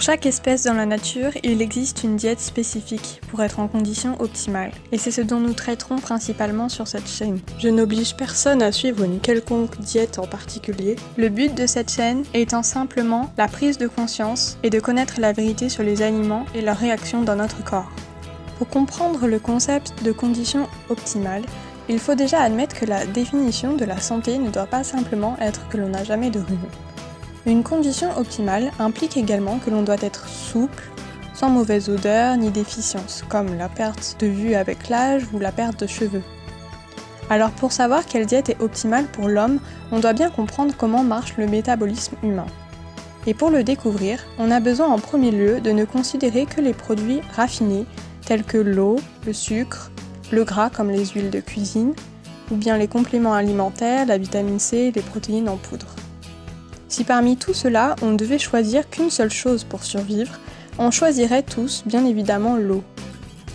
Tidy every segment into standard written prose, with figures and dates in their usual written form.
chaque espèce dans la nature, il existe une diète spécifique pour être en condition optimale. Et c'est ce dont nous traiterons principalement sur cette chaîne. Je n'oblige personne à suivre une quelconque diète en particulier. Le but de cette chaîne étant simplement la prise de conscience et de connaître la vérité sur les aliments et leurs réactions dans notre corps. Pour comprendre le concept de condition optimale, il faut déjà admettre que la définition de la santé ne doit pas simplement être que l'on n'a jamais de rhume. Une condition optimale implique également que l'on doit être souple, sans mauvaise odeur ni déficience, comme la perte de vue avec l'âge ou la perte de cheveux. Alors pour savoir quelle diète est optimale pour l'homme, on doit bien comprendre comment marche le métabolisme humain. Et pour le découvrir, on a besoin en premier lieu de ne considérer que les produits raffinés, tels que l'eau, le sucre, le gras comme les huiles de cuisine, ou bien les compléments alimentaires, la vitamine C et les protéines en poudre. Si parmi tout cela, on ne devait choisir qu'une seule chose pour survivre, on choisirait tous, bien évidemment, l'eau.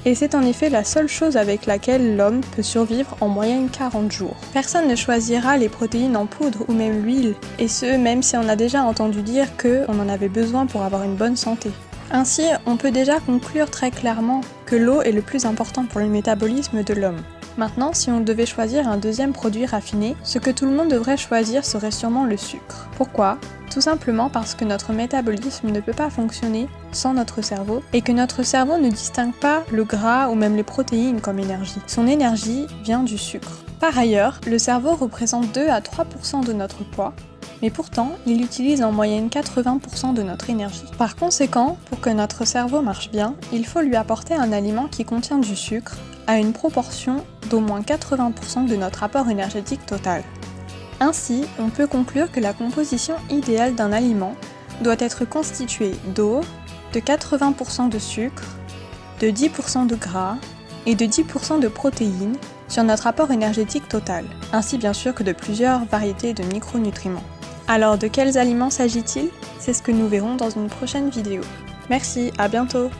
Et c'est en effet la seule chose avec laquelle l'homme peut survivre en moyenne 40 jours. Personne ne choisira les protéines en poudre ou même l'huile, et ce, même si on a déjà entendu dire qu'on en avait besoin pour avoir une bonne santé. Ainsi, on peut déjà conclure très clairement que l'eau est le plus important pour le métabolisme de l'homme. Maintenant, si on devait choisir un deuxième produit raffiné, ce que tout le monde devrait choisir serait sûrement le sucre. Pourquoi ? Tout simplement parce que notre métabolisme ne peut pas fonctionner sans notre cerveau et que notre cerveau ne distingue pas le gras ou même les protéines comme énergie. Son énergie vient du sucre. Par ailleurs, le cerveau représente 2 à 3% de notre poids, mais pourtant, il utilise en moyenne 80% de notre énergie. Par conséquent, pour que notre cerveau marche bien, il faut lui apporter un aliment qui contient du sucre à une proportion d'au moins 80% de notre apport énergétique total. Ainsi, on peut conclure que la composition idéale d'un aliment doit être constituée d'eau, de 80% de sucre, de 10% de gras et de 10% de protéines sur notre apport énergétique total, ainsi bien sûr que de plusieurs variétés de micronutriments. Alors de quels aliments s'agit-il ? C'est ce que nous verrons dans une prochaine vidéo. Merci, à bientôt!